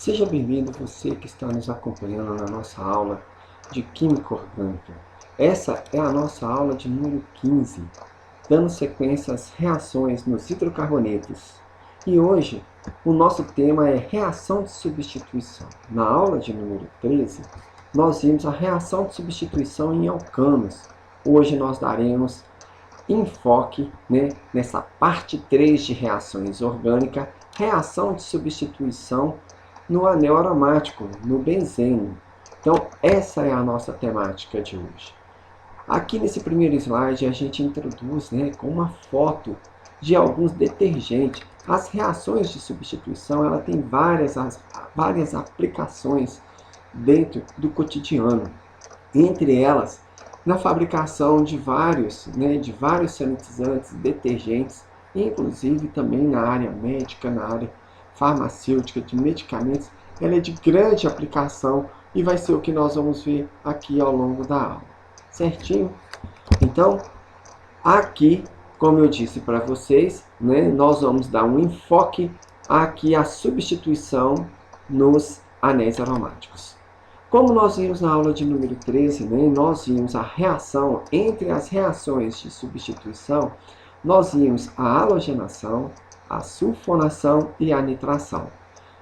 Seja bem-vindo você que está nos acompanhando na nossa aula de Química Orgânica. Essa é a nossa aula de número 15, dando sequência às reações nos hidrocarbonetos. E hoje o nosso tema é reação de substituição. Na aula de número 13, nós vimos a reação de substituição em alcanos. Hoje nós daremos enfoque nessa parte 3 de reações orgânicas, reação de substituição no anel aromático, no benzeno. Então, essa é a nossa temática de hoje. Aqui nesse primeiro slide, a gente introduz com uma foto de alguns detergentes. As reações de substituição, ela tem várias aplicações dentro do cotidiano. Entre elas, na fabricação de vários sanitizantes, detergentes, inclusive também na área médica, na área farmacêutica, de medicamentos, ela é de grande aplicação e vai ser o que nós vamos ver aqui ao longo da aula. Certinho? Então, aqui, como eu disse para vocês, nós vamos dar um enfoque aqui à substituição nos anéis aromáticos. Como nós vimos na aula de número 13, nós vimos a reação entre as reações de substituição, nós vimos a halogenação, a sulfonação e a nitração.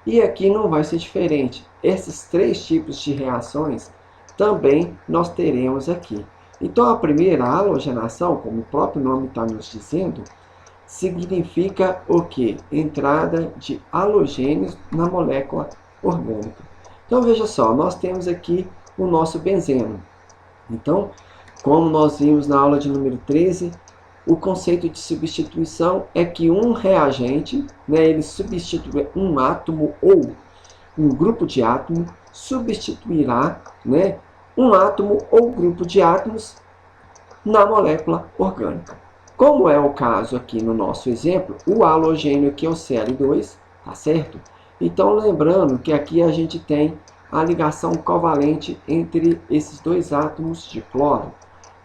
E aqui não vai ser diferente. Esses três tipos de reações também nós teremos aqui. Então a primeira, a halogenação, como o próprio nome está nos dizendo, significa o quê? Entrada de halogênios na molécula orgânica. Então veja só, nós temos aqui o nosso benzeno. Então, como nós vimos na aula de número 13, o conceito de substituição é que um reagente, ele substitui um átomo ou um grupo de átomos, substituirá um átomo ou grupo de átomos na molécula orgânica. Como é o caso aqui no nosso exemplo, o halogênio que é o Cl2, tá certo? Então lembrando que aqui a gente tem a ligação covalente entre esses dois átomos de cloro.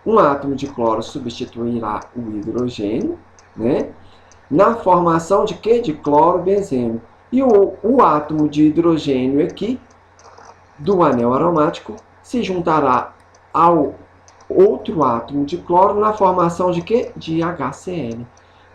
Um átomo de cloro substituirá o hidrogênio, na formação de quê? De cloro-benzeno. E o átomo de hidrogênio aqui, do anel aromático, se juntará ao outro átomo de cloro na formação de quê? De HCl.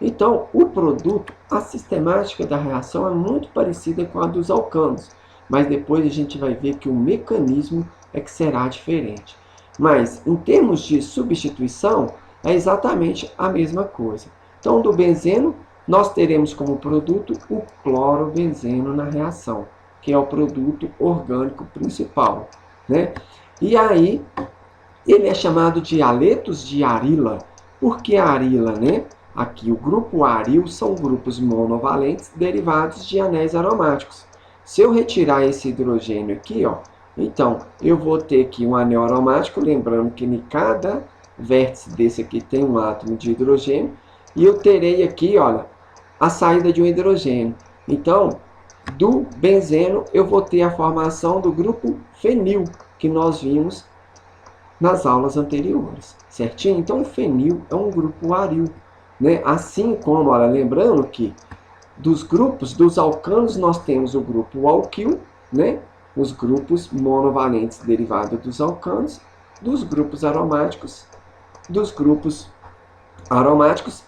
Então, o produto, a sistemática da reação é muito parecida com a dos alcanos, mas depois a gente vai ver que o mecanismo é que será diferente. Mas, em termos de substituição, é exatamente a mesma coisa. Então, do benzeno, nós teremos como produto o clorobenzeno na reação, que é o produto orgânico principal. E aí, ele é chamado de haletos de arila. Por que a arila? Aqui, o grupo aril são grupos monovalentes derivados de anéis aromáticos. Se eu retirar esse hidrogênio aqui, então, eu vou ter aqui um anel aromático, lembrando que em cada vértice desse aqui tem um átomo de hidrogênio, e eu terei aqui, olha, a saída de um hidrogênio. Então, do benzeno, eu vou ter a formação do grupo fenil, que nós vimos nas aulas anteriores, certinho? Então, o fenil é um grupo aril, Assim como, olha, lembrando que dos grupos, dos alcanos, nós temos o grupo alquil, os grupos monovalentes derivados dos alcanos, dos grupos aromáticos,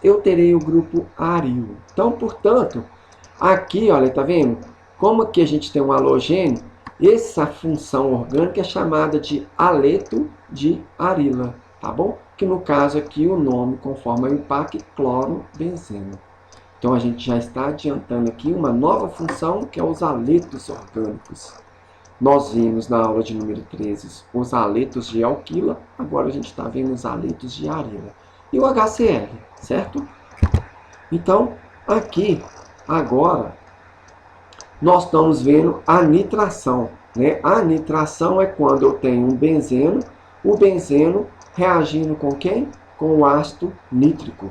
eu terei o grupo aril. Então, portanto, aqui, olha, tá vendo? Como aqui a gente tem um halogênio, essa função orgânica é chamada de haleto de arila, tá bom? Que no caso aqui o nome conforme o IUPAC, clorobenzeno. Então, a gente já está adiantando aqui uma nova função, que é os haletos orgânicos. Nós vimos na aula de número 13 os haletos de alquila, agora a gente está vendo os haletos de arila. E o HCl, certo? Então, aqui, agora, nós estamos vendo a nitração. A nitração é quando eu tenho um benzeno, o benzeno reagindo com quem? Com o ácido nítrico,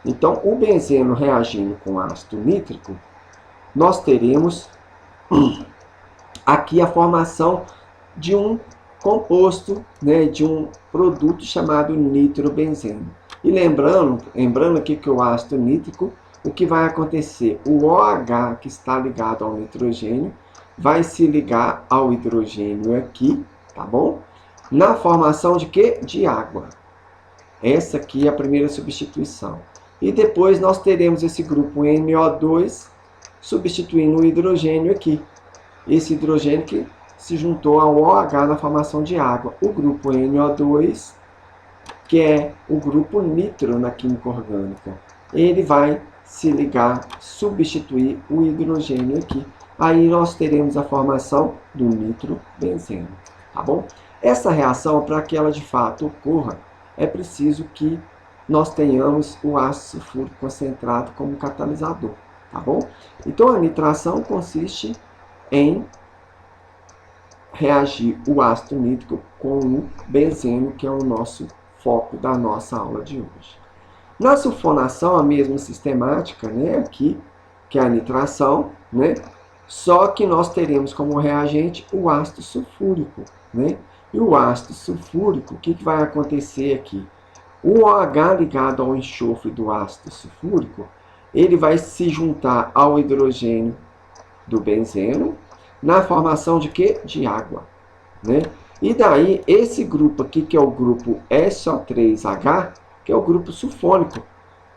Então, o benzeno reagindo com ácido nítrico, nós teremos aqui a formação de um composto, de um produto chamado nitrobenzeno. E lembrando aqui que o ácido nítrico, o que vai acontecer? O OH que está ligado ao nitrogênio vai se ligar ao hidrogênio aqui, tá bom? Na formação de quê? De água. Essa aqui é a primeira substituição. E depois nós teremos esse grupo NO2 substituindo o hidrogênio aqui. Esse hidrogênio que se juntou ao OH na formação de água. O grupo NO2, que é o grupo nitro na química orgânica, ele vai se ligar, substituir o hidrogênio aqui. Aí nós teremos a formação do nitrobenzeno, tá bom? Essa reação, para que ela de fato ocorra, é preciso que nós tenhamos o ácido sulfúrico concentrado como catalisador, tá bom? Então a nitração consiste em reagir o ácido nítrico com o benzeno, que é o nosso foco da nossa aula de hoje. Na sulfonação, a mesma sistemática, né, aqui, que é a nitração, né, só que nós teremos como reagente o ácido sulfúrico, né? E o ácido sulfúrico, o que vai acontecer aqui? O OH ligado ao enxofre do ácido sulfúrico, ele vai se juntar ao hidrogênio do benzeno, na formação de quê? De água, né? E daí, esse grupo aqui, que é o grupo SO3H, que é o grupo sulfônico,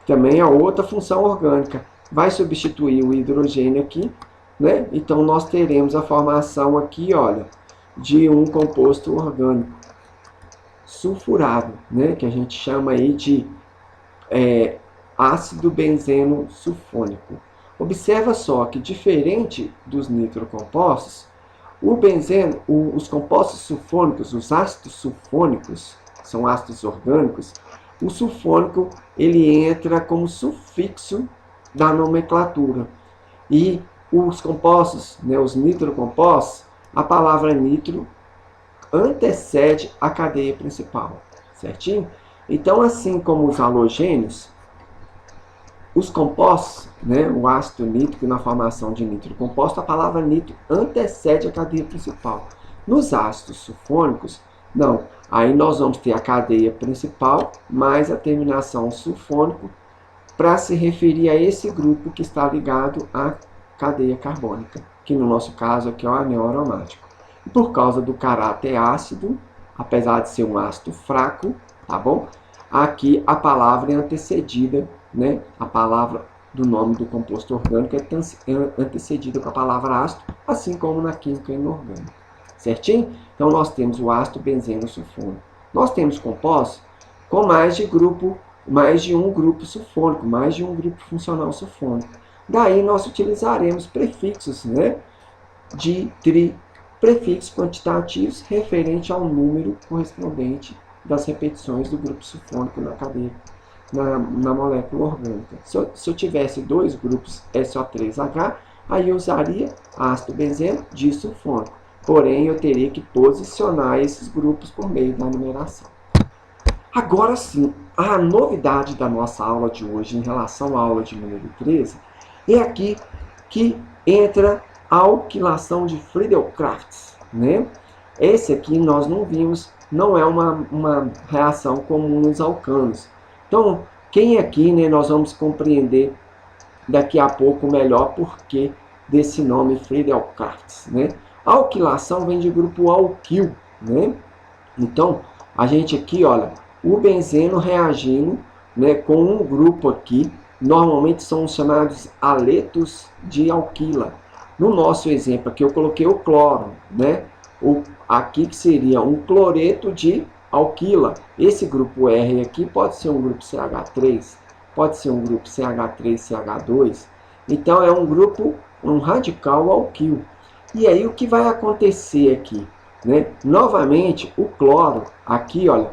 também é outra função orgânica, vai substituir o hidrogênio aqui, né? Então, nós teremos a formação aqui, olha, de um composto orgânico sulfurado, né? Que a gente chama aí de ácido benzeno sulfônico. Observa só que, diferente dos nitrocompostos, o benzeno, os compostos sulfônicos, os ácidos sulfônicos, são ácidos orgânicos, o sulfônico ele entra como sufixo da nomenclatura. E os compostos, né, os nitrocompostos, a palavra nitro antecede a cadeia principal, certinho? Então, assim como os halogênios, os compostos, né, o ácido nítrico na formação de nitrocomposto, a palavra nitro antecede a cadeia principal. Nos ácidos sulfônicos, não. Aí nós vamos ter a cadeia principal mais a terminação sulfônico para se referir a esse grupo que está ligado à cadeia carbônica, que no nosso caso aqui é o anel aromático. E por causa do caráter ácido, apesar de ser um ácido fraco, tá bom? Aqui a palavra é antecedida, né? A palavra do nome do composto orgânico é antecedida com a palavra ácido, assim como na química inorgânica. Certinho? Então nós temos o ácido benzeno sulfônico. Nós temos compostos com mais de um grupo sulfônico, mais de um grupo funcional sulfônico. Daí nós utilizaremos prefixos, né, de prefixos quantitativos referente ao número correspondente das repetições do grupo sulfônico na cadeia, na molécula orgânica. Se eu tivesse dois grupos SO3H, aí eu usaria ácido benzeno disulfônico. Porém, eu teria que posicionar esses grupos por meio da numeração. Agora sim, a novidade da nossa aula de hoje em relação à aula de número 13 é aqui que entra a alquilação de Friedel-Crafts, né? Esse aqui nós não vimos, não é uma reação comum nos alcanos. Então, quem aqui, né, nós vamos compreender daqui a pouco melhor porquê desse nome Friedel-Crafts, né? A alquilação vem de grupo alquil, né? Então, a gente aqui, olha, o benzeno reagindo, né, com um grupo aqui, normalmente são chamados aletos de alquila. No nosso exemplo aqui, eu coloquei o cloro, né? Aqui que seria um cloreto de alquila. Esse grupo R aqui pode ser um grupo CH3, pode ser um grupo CH3CH2. Então, é um grupo, um radical alquil. E aí, o que vai acontecer aqui, né? Novamente, o cloro, aqui, olha,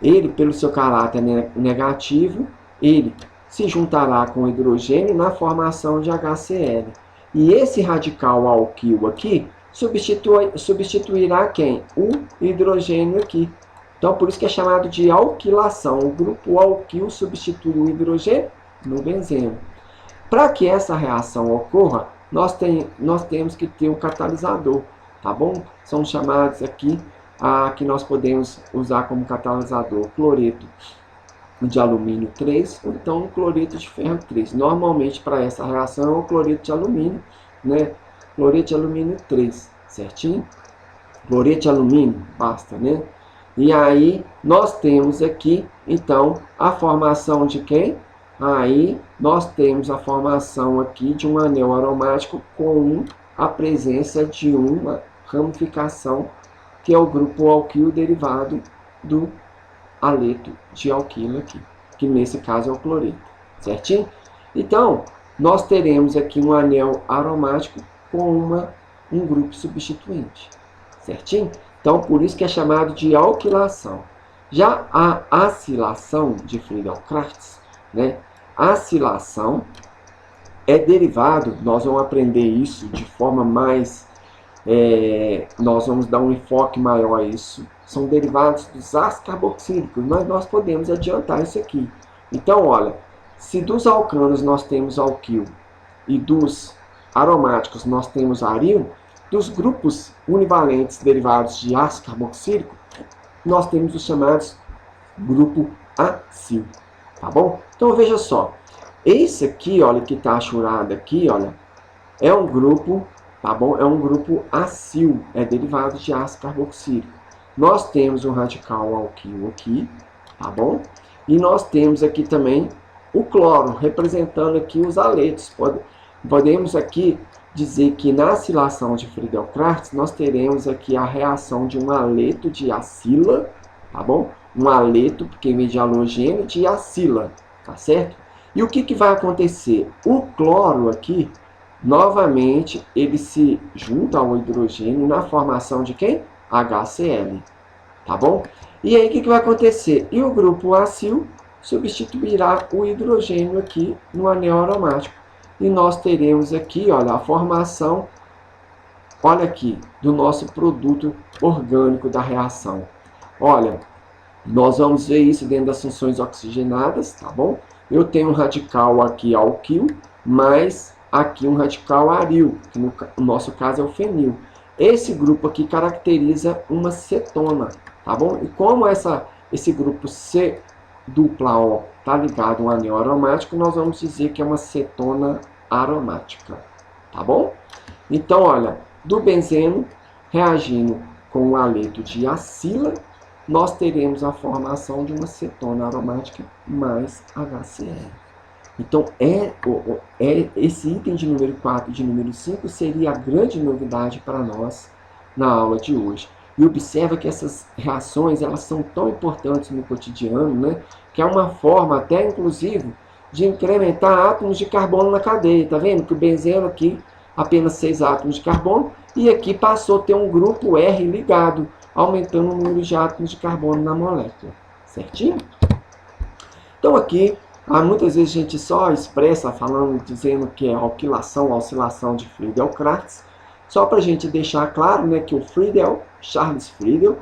ele, pelo seu caráter negativo, ele se juntará com o hidrogênio na formação de HCl. E esse radical alquil aqui substituirá quem? O hidrogênio aqui. Então, por isso que é chamado de alquilação. O grupo alquil substitui o hidrogênio no benzeno. Para que essa reação ocorra, nós temos que ter um catalisador, tá bom? São chamados aqui, que nós podemos usar como catalisador cloreto de alumínio 3, ou então cloreto de ferro 3. Normalmente, para essa reação, é o cloreto de alumínio, né? cloreto de alumínio 3, certinho? Cloreto de alumínio, basta, né? E aí, nós temos aqui, então, a formação de quem? Aí, nós temos a formação aqui de um anel aromático com a presença de uma ramificação, que é o grupo alquil derivado do aleto de alquilo aqui, que nesse caso é o cloreto, certinho? Então, nós teremos aqui um anel aromático com um grupo substituinte, certinho? Então, por isso que é chamado de alquilação. Já a acilação de Friedel-Crafts, né? A acilação é derivado, nós vamos aprender isso de forma mais... nós vamos dar um enfoque maior a isso. São derivados dos ácidos carboxílicos, mas nós podemos adiantar isso aqui. Então, olha, se dos alcanos nós temos alquil e dos aromáticos nós temos aril, dos grupos univalentes derivados de ácido carboxílico, nós temos os chamados grupo acil, tá bom? Então veja só, esse aqui, olha, que está achurado aqui, olha, é um grupo, tá bom? É um grupo acil, é derivado de ácido carboxílico. Nós temos um radical alquil aqui, tá bom? E nós temos aqui também o cloro, representando aqui os aletos. Podemos aqui dizer que na acilação de Friedel-Crafts nós teremos aqui a reação de um aleto de acila, tá bom? Um aleto, porque em vez de halogênio, de acila, tá certo? E o que vai acontecer? O cloro aqui, novamente, ele se junta ao hidrogênio na formação de quem? HCl, tá bom? E aí o que vai acontecer? E o grupo acil substituirá o hidrogênio aqui no anel aromático. E nós teremos aqui, olha, a formação, olha aqui, do nosso produto orgânico da reação. Olha, nós vamos ver isso dentro das funções oxigenadas, tá bom? Eu tenho um radical aqui alquil, mas aqui um radical aril, que no nosso caso é o fenil. Esse grupo aqui caracteriza uma cetona, tá bom? E como esse grupo C dupla O está ligado a um anel aromático, nós vamos dizer que é uma cetona aromática, tá bom? Então, olha, do benzeno reagindo com o aleto de acila, nós teremos a formação de uma cetona aromática mais HCl. Então, esse item de número 4 e de número 5 seria a grande novidade para nós na aula de hoje. E observa que essas reações, elas são tão importantes no cotidiano, né? Que é uma forma até, inclusive, de incrementar átomos de carbono na cadeia. Tá vendo que o benzeno aqui, apenas 6 átomos de carbono, e aqui passou a ter um grupo R ligado, aumentando o número de átomos de carbono na molécula. Certinho? Então aqui, muitas vezes a gente só expressa falando, dizendo que é alquilação, oscilação de Friedel-Crafts, só para a gente deixar claro, né, que o Charles Friedel,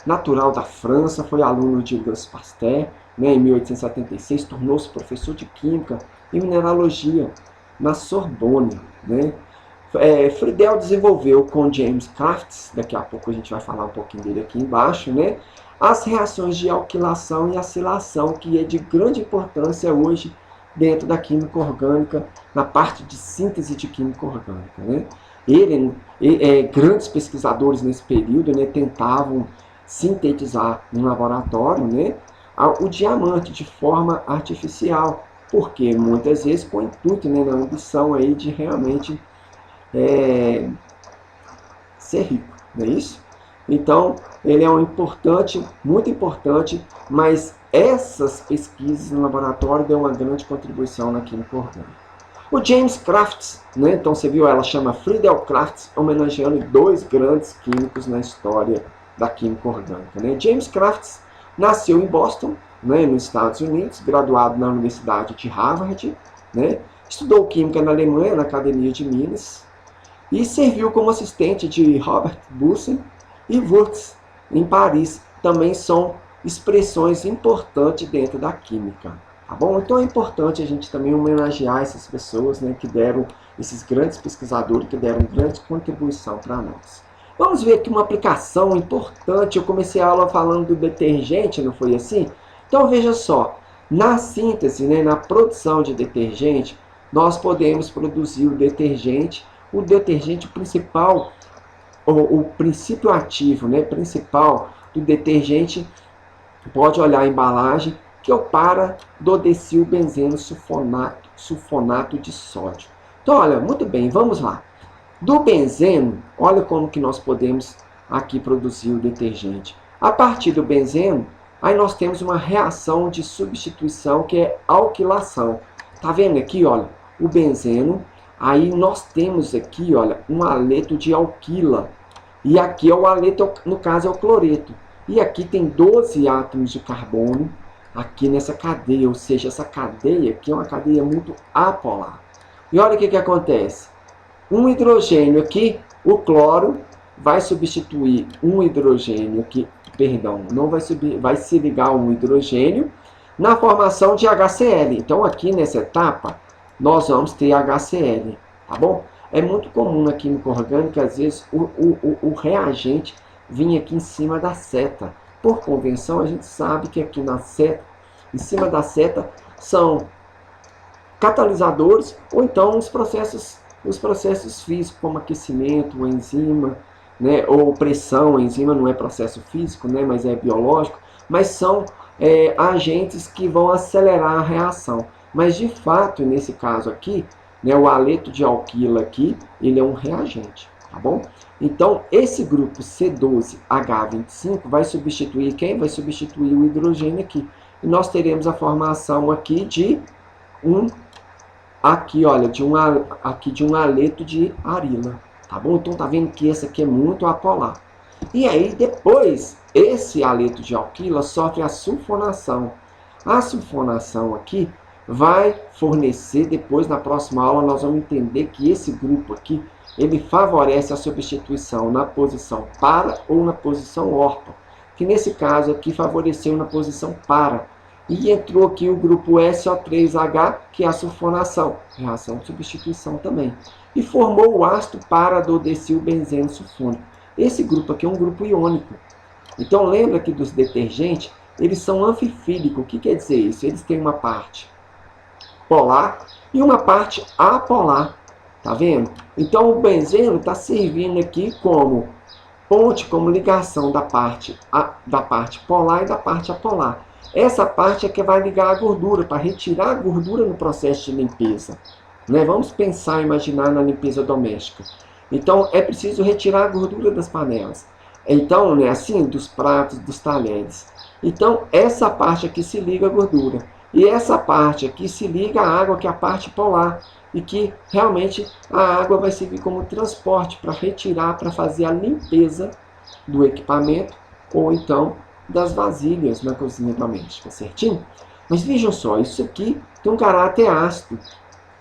natural da França, foi aluno de Gus Pasteur, né, em 1876, tornou-se professor de Química e Mineralogia na Sorbonne. Né? Friedel desenvolveu com James Crafts, daqui a pouco a gente vai falar um pouquinho dele aqui embaixo, né, as reações de alquilação e acilação, que é de grande importância hoje dentro da química orgânica, na parte de síntese de química orgânica. Né? Grandes pesquisadores nesse período, né, tentavam sintetizar no laboratório, né, o diamante de forma artificial, porque muitas vezes com o intuito, né, na ambição aí de realmente ser rico, não é isso? Então, ele é muito importante, mas essas pesquisas no laboratório dão uma grande contribuição na química orgânica. O James Crafts, né, então você viu, ela chama Friedel-Crafts, homenageando 2 grandes químicos na história da química orgânica. Né? James Crafts nasceu em Boston, né, nos Estados Unidos, graduado na Universidade de Harvard, né, estudou química na Alemanha, na Academia de Minas, e serviu como assistente de Robert Bunsen e Wurtz, em Paris. Também são expressões importantes dentro da química. Tá bom? Então é importante a gente também homenagear essas pessoas, né, que deram, esses grandes pesquisadores que deram grande contribuição para nós. Vamos ver aqui uma aplicação importante. Eu comecei a aula falando do detergente, não foi assim? Então veja só, na síntese, né, na produção de detergente, nós podemos produzir o detergente o detergente principal, o princípio ativo, né, principal do detergente, pode olhar a embalagem, que é o para-dodecilbenzeno sulfonato de sódio. Então, olha, muito bem, vamos lá. Do benzeno, olha como que nós podemos aqui produzir o detergente. A partir do benzeno, aí nós temos uma reação de substituição que é alquilação. Tá vendo aqui, olha, o benzeno, aí nós temos aqui, olha, um haleto de alquila. E aqui é o haleto, no caso é o cloreto. E aqui tem 12 átomos de carbono aqui nessa cadeia, ou seja, essa cadeia aqui é uma cadeia muito apolar. E olha o que acontece. Um hidrogênio aqui, o cloro vai substituir um hidrogênio aqui, perdão, não vai se ligar um hidrogênio na formação de HCl. Então aqui nessa etapa nós vamos ter HCl, tá bom? É muito comum na química orgânica, às vezes, o reagente vir aqui em cima da seta. Por convenção, a gente sabe que aqui na seta, em cima da seta, são catalisadores ou então os processos físicos, como aquecimento, enzima, né, ou pressão. Enzima não é processo físico, né, mas é biológico, mas são agentes que vão acelerar a reação. Mas de fato, nesse caso aqui, né, o haleto de alquila aqui, ele é um reagente, tá bom? Então, esse grupo C12H25 vai substituir quem? Vai substituir o hidrogênio aqui. E nós teremos a formação aqui de um haleto de arila, tá bom? Então tá vendo que esse aqui é muito apolar. E aí depois esse haleto de alquila sofre a sulfonação. A sulfonação aqui vai fornecer, depois na próxima aula nós vamos entender que esse grupo aqui, ele favorece a substituição na posição para ou na posição orto, que nesse caso aqui favoreceu na posição para. E entrou aqui o grupo SO3H, que é a sulfonação, reação de substituição também. E formou o ácido para-dodecilbenzeno sulfônico. Esse grupo aqui é um grupo iônico. Então lembra que dos detergentes, eles são anfifílicos. O que quer dizer isso? Eles têm uma parte polar e uma parte apolar. Tá vendo? Então o benzeno está servindo aqui como ponte, como ligação da parte polar e da parte apolar. Essa parte é que vai ligar a gordura, para retirar a gordura no processo de limpeza. Né? Vamos pensar, imaginar na limpeza doméstica. Então é preciso retirar a gordura das panelas. Então, né, assim, dos pratos, dos talheres. Então essa parte aqui se liga a gordura. E essa parte aqui se liga à água, que é a parte polar. E que realmente a água vai servir como transporte para retirar, para fazer a limpeza do equipamento ou então das vasilhas na cozinha doméstica, certinho? Mas vejam só, isso aqui tem um caráter ácido.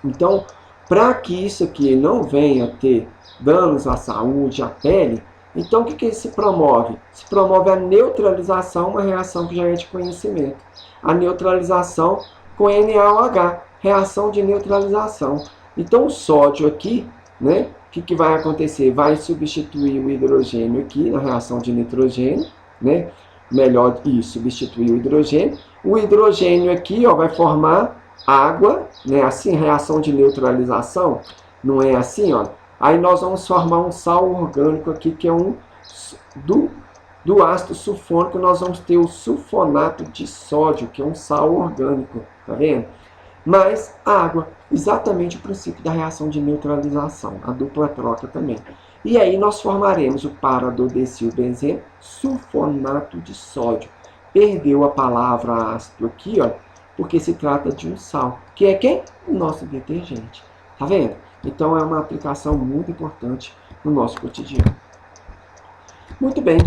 Então, para que isso aqui não venha ter danos à saúde, à pele, então o que se promove? Se promove a neutralização, uma reação que já é de conhecimento. A neutralização com NaOH, reação de neutralização. Então o sódio aqui, né, o que vai acontecer? Vai substituir o hidrogênio aqui na reação de nitrogênio, né? Melhor isso, substituir o hidrogênio. O hidrogênio aqui, ó, vai formar água, né? Assim, reação de neutralização, não é assim, ó. Aí nós vamos formar um sal orgânico aqui, que é do ácido sulfônico, nós vamos ter o sulfonato de sódio, que é um sal orgânico, tá vendo? Mas a água, exatamente o princípio da reação de neutralização, a dupla troca também. E aí nós formaremos o para-dodecilbenzeno sulfonato de sódio. Perdeu a palavra ácido aqui, ó, porque se trata de um sal, que é quem? O nosso detergente. Tá vendo? Então é uma aplicação muito importante no nosso cotidiano. Muito bem.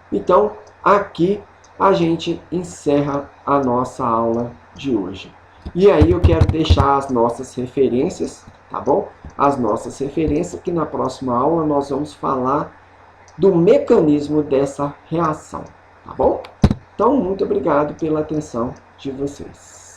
Então aqui a gente encerra a nossa aula de hoje. E aí eu quero deixar as nossas referências, tá bom? As nossas referências, que na próxima aula nós vamos falar do mecanismo dessa reação, tá bom? Então, muito obrigado pela atenção de vocês.